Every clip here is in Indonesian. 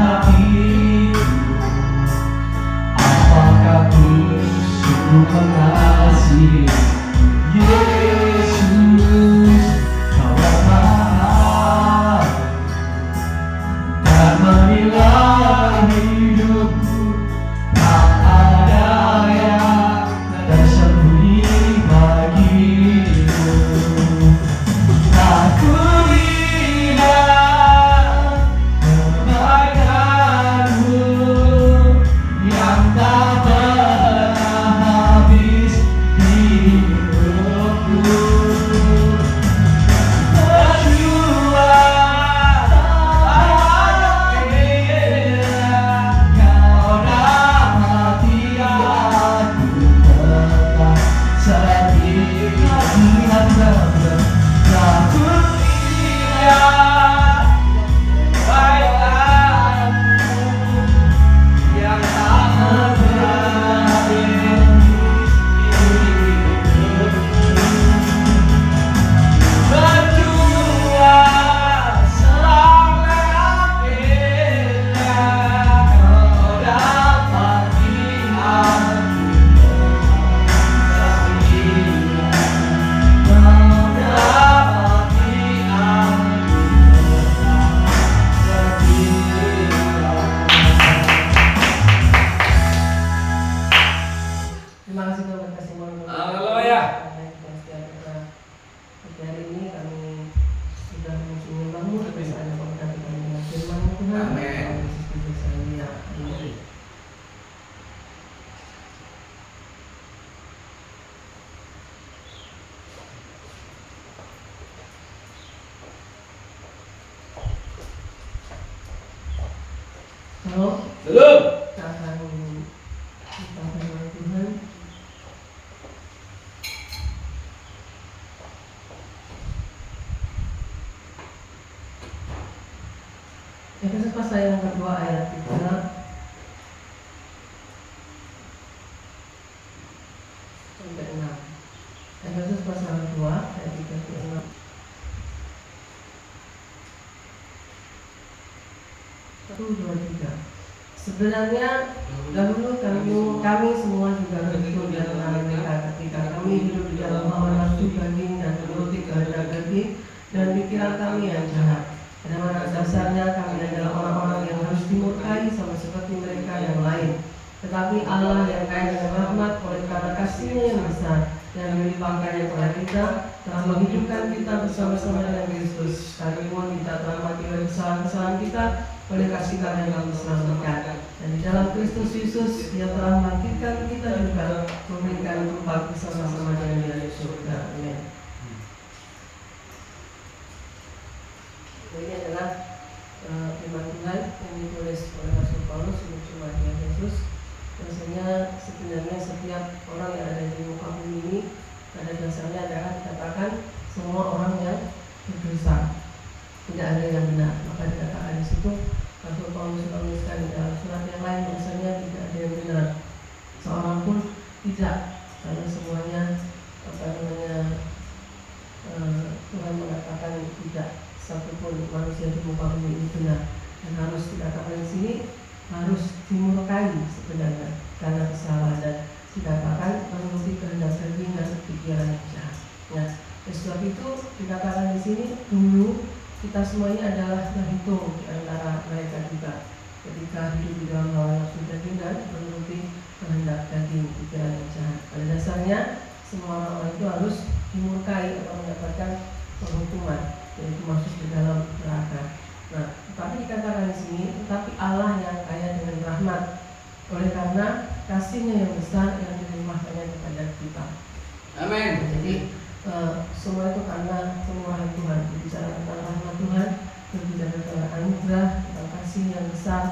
hatiku, apakah ku sungguh mengasihi Yesus? Kau mahal dan menilai hidupku, tak ada yang tersembunyi bagimu. Aku tidak kebaikanmu yang tak pernah habis di hidupku. Berjuang banyak bela, kau dapati aku tetap setia. Lihat aku tidak kebaikanmu yang tak pernah habis di hidupku. Berjuang selama bela, kau dapati aku setia. Kau dapati aku setia. Terima kasih Tuhan atas kasih Tuhan. Haleluya. Hari ini kami sudah menyembahmu atas ada berkati kami dengan firman Tuhan. Amin. Amin. Halo, Belum. kita akan membaca firman Tuhan. Efesus pasal yang kedua ayat 3 sampai 6. Efesus pasal 2 ayat 3 sampai 6. 1, 2, 3. Sebenarnya dahulu kami semua juga begitu di antara mereka ketika kami hidup di dalam hawa nafsu daging dan menuruti kehendak daging dan pikiran kami yang jahat. Pada mana dasarnya kami adalah orang-orang yang harus dimurkai sama seperti mereka yang lain. Tetapi Allah yang kaya dengan rahmat oleh karena kasih-Nya yang besar dan melimpahkannya kepada kita telah menghidupkan kita bersama-sama dengan Kristus. Sekalipun kita telah mati oleh kesalahan-kesalahan kita, oleh kasih karunia yang diselamatkan. Dan di dalam Kristus Yesus Dia telah membangkitkan kita juga memberikan tempat bersama-sama dengan Dia di surga. Amin. Ini adalah firman Tuhan yang ditulis oleh Rasul Paulus untuk jemaat di Efesus. Rasanya sebenarnya setiap orang yang ada di muka bumi ini pada dasarnya adalah dikatakan semua orang yang berdosa, tidak ada yang benar. Maka dikatakan di situ Rasul Paulus menuliskan di dalam surat yang lain bahasanya tidak ada yang benar, seorang pun tidak, karena semuanya Tuhan mengatakan tidak satupun manusia di muka bumi ini benar. Dan harus dikatakan di sini harus dimurkai sebenarnya karena kesalahan, dan dikatakan menuruti kehendak daging dan pikiran yang jahat. Nah, sebab itu dikatakan di sini dulu kita semuanya adalah terhitung di antara mereka juga ketika hidup di dalam hawa nafsu daging dan menuruti kehendak daging pikiran yang jahat. Pada dasarnya semua orang itu harus dimurkai atau mendapatkan penghukuman, yaitu masuk ke dalam neraka. Nah, tetapi dikatakan di sini, tetapi Allah yang kaya dengan rahmat oleh karena kasih-Nya yang besar yang dilimpahkannya kepada kita. Amin. Jadi semua itu karena kemurahan Tuhan. Berbicara tentang rahmat Tuhan, berbicara tentang anugerah, tentang kasih yang besar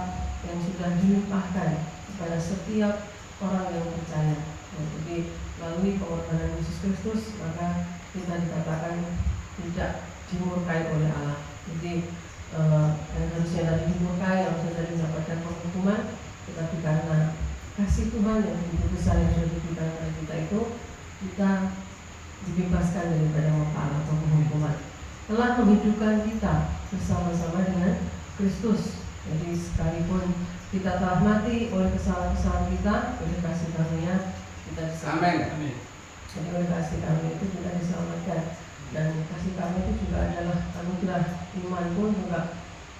yang sudah dilimpahkan kepada setiap orang yang percaya. Jadi melalui pengorbanan Yesus Kristus, maka kita dikatakan tidak dimurkai oleh Allah. Jadi yang harusnya tadi dimurkai, yang harusnya tadi mendapatkan penghukuman, tetapi karena kasih Tuhan yang begitu besar yang sudah diberikan kepada kita itu, kita dibebaskan daripada murka atau penghukuman. Telah menghidupkan kita bersama-sama dengan Kristus. Jadi sekalipun kita telah mati oleh kesalahan-kesalahan kita, oleh kasih karunia kita diselamatkan. Amin. Jadi oleh kasih karunia itu kita diselamatkan. Dan kasih karunia itu juga adalah anugerah. Iman pun juga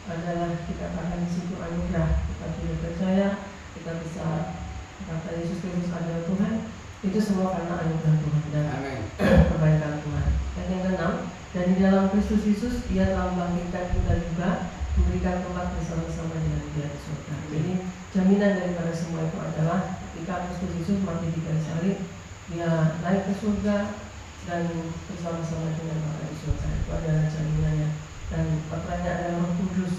adalah dikatakan di situ anugerah. Kita tidak percaya, kita bisa kata Yesus Kristus adalah Tuhan. Itu semua karena anugerah Tuhan dan perbaikan Tuhan. Dan yang keenam, dan di dalam Kristus Yesus Ia telah membangkitkan kita juga, memberikan tempat bersama-sama dengan Dia di surga. Jadi jaminan daripada semua itu adalah ketika Kristus Yesus mati di kayu salib, Dia naik ke surga dan bersama-sama dengan Bapa di surga. Itu adalah jaminannya. Dan pertanyaan adalah Roh Kudus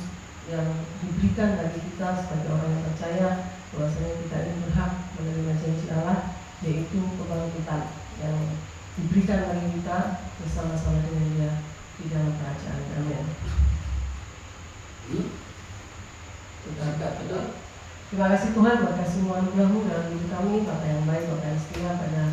yang diberikan bagi kita sebagai orang yang percaya bahwasanya kita ini berhak menerima janji Allah, yaitu kebangkitan yang diberikan bagi kita bersama-sama dengan Dia di dalam kerajaan. Amin. Terima kasih Tuhan buat kasih semua anugerah-Mu dalam hidup kami, Bapak yang baik, Bapak yang setia. Pada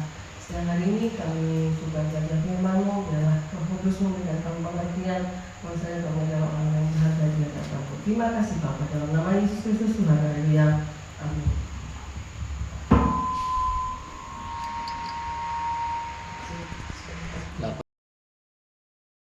siang hari ini kami coba belajar firman-Mu, biarlah Roh Kudus memberikan kami pengertian bahwasanya kami adalah orang yang berharga di hadapan-Mu. Terima kasih Bapak, dalam nama Yesus Kristus Tuhan. Haleluya.